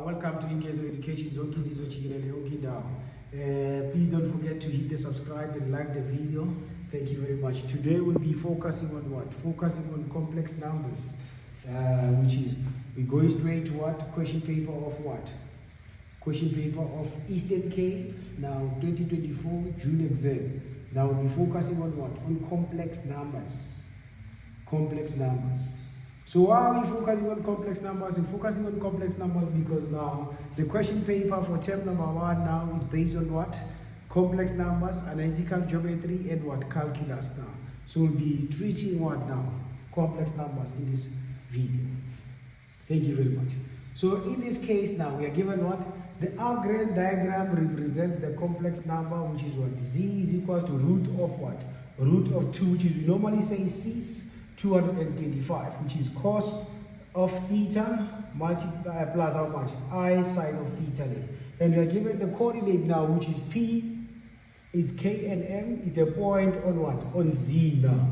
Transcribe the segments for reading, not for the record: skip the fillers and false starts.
Welcome to Ingezo Education. Please don't forget to hit the subscribe and like the video. Thank you very much. Today we'll be focusing on what? Focusing on complex numbers, which is we're going straight to what? Question paper of what? Question paper of Eastern Cape, now 2024 June exam. Now we'll be focusing on what? On complex numbers. Complex numbers. So why are we focusing on complex numbers? We're focusing on complex numbers because now the question paper for term number 1 now is based on what? Complex numbers, analytical geometry, and what? Calculus now. So we'll be treating what now? Complex numbers in this video. Thank you very much. So in this case now we are given what? The Algren diagram represents the complex number, which is what? Z is equal to root of what? Root of 2, which is we normally say C 225, which is cos of theta multiplied plus how much? I sine of theta. And we are given the coordinate now, which is P, is K and M. It's a point on what? On Z now.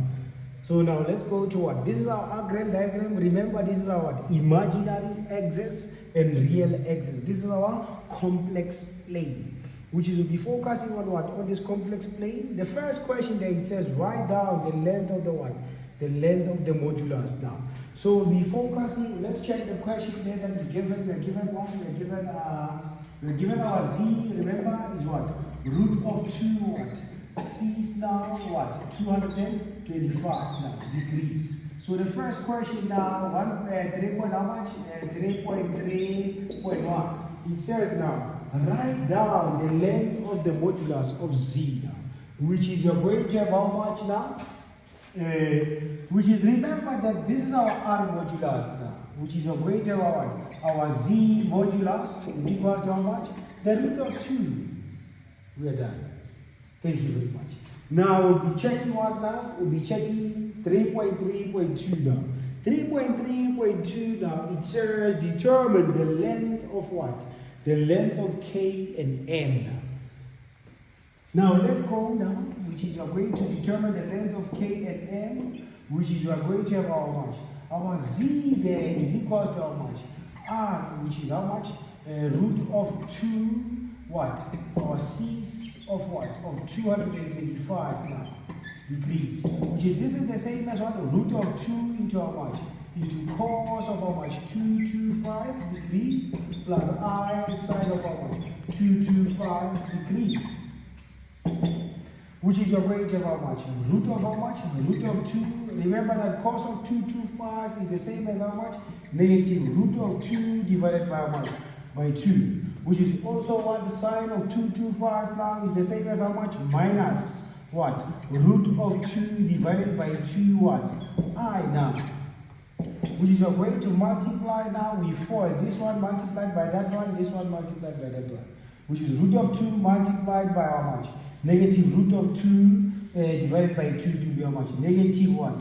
So now let's go to what? This is our Algren diagram. Remember, this is our what? Imaginary axis and real axis. This is our complex plane, which is will be focusing on what? On this complex plane. The first question there it says write down the length of the what? The length of the modulus now. So we'll be focusing, let's check the question there that is given. We are given what? We're given our Z, remember, is what? Root of 2 what? C is now what? 225 now, degrees. So the first question now, 3 point how much? 3.3.1. It says now, write down the length of the modulus of Z now, which is you're going to have how much now? Which is, remember that this is our R modulus now, which is going to our Z modulus is equal to how much? The root of 2. We are done. Thank you very much. Now we'll be checking what now? We'll be checking 3.3.2 now. 3.3.2 now, it says determine the length of what? The length of K and M now. Now let's go now, which is you are going to determine the length of K and M, which is you are going to have how much? Our Z there is equal to how much? R, which is how much? Root of 2, what? Our C of what? Of 225 now, degrees. Which is, this is the same as what? Root of 2 into how much? Into cos of how much? 225 degrees plus I sine of how much? 225 degrees. Which is you're going to have how much? Root of how much? Root of 2. Remember that cos of 225 is the same as how much? Negative root of 2 divided by how much? By 2. Which is also what? The sine of 225 now is the same as how much? Minus what? Root of 2 divided by 2 what? I now. Which is you're going to multiply now with 4. This one multiplied by that one, this one multiplied by that one. Which is root of 2 multiplied by how much? Negative root of 2 divided by 2 to be how much? Negative what?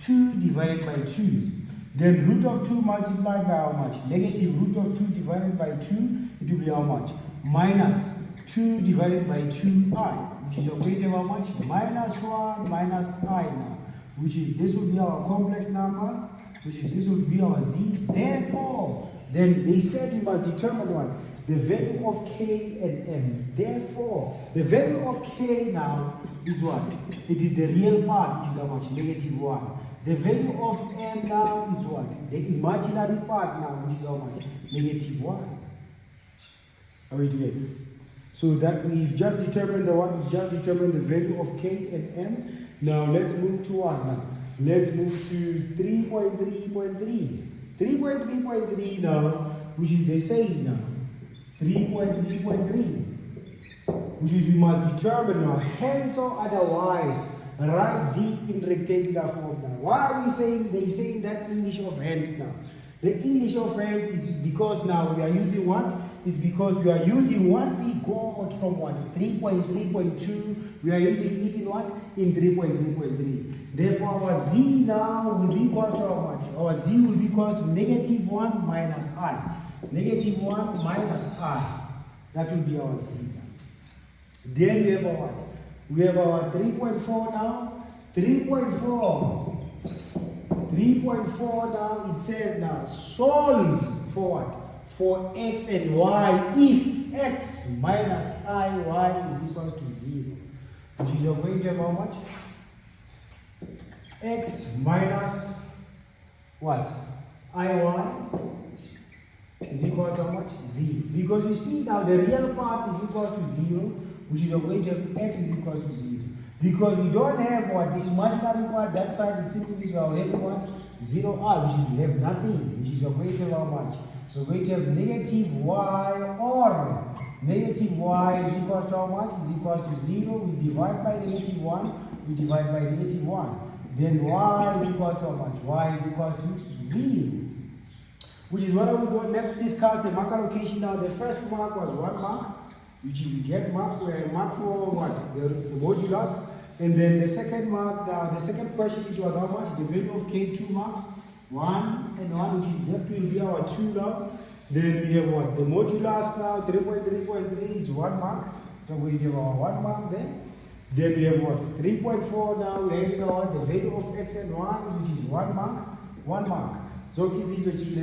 2 divided by 2. Then root of 2 multiplied by how much? Negative root of 2 divided by 2, it will be how much? Minus 2 divided by 2i, which is going to have how much? Minus 1 minus I now, which is, this will be our complex number, which is, this will be our Z. Therefore, then they said we must determine what? The value of K and M. Therefore, the value of K now is what? It is the real part, which is how much? Negative 1. The value of M now is what? The imaginary part now, which is how much? Negative 1. Are we together? So that we've just determined the one, we just determined the value of K and M. Now let's move to what now? Let's move to 3.3.3. 3.3.3 now, which is they say now. 3.3.3, which is we must determine now, hence or otherwise, write Z in rectangular form now. Why are we saying, they saying that English of hence now? The English of hence is because now we are using what? It's because we are using what we got from what? 3.3.2, we are using it in what? In 3.3.3. Therefore our Z now will be equal to how much? Our Z will be equal to negative 1 minus I. Negative 1 minus I. That will be our Z. Then we have our what? We have our 3.4 now. 3.4 now, it says now, solve for what? for x and y if x minus iy is equal to 0, which is going to have how much? X minus what? iy is equal to how much? 0. Because you see now the real part is equal to 0, which is going to have x is equal to 0. Because we don't have what? The imaginary part, that side, it simply means we are having what? 0r, which is we have nothing, which is going to have how much? We're going to have negative y, or negative y is equal to how much? Is equal to 0. We divide by negative 1, we divide by negative 1. Then y is equal to how much? Y is equal to 0. Which is what we got. Let's discuss the mark allocation now. The first mark was 1 mark, which is we get mark for what? The modulus. And then the second mark, the second question, it was how much? The value of k, 2 marks. 1 and 1, which is that will be our 2 now. Then we have what? The modulus now, 3.3.3 is 1 mark. So we have our 1 mark there. Then we have what? 3.4 now, we have the value of x and y, which is 1 mark, 1 mark. So this is what you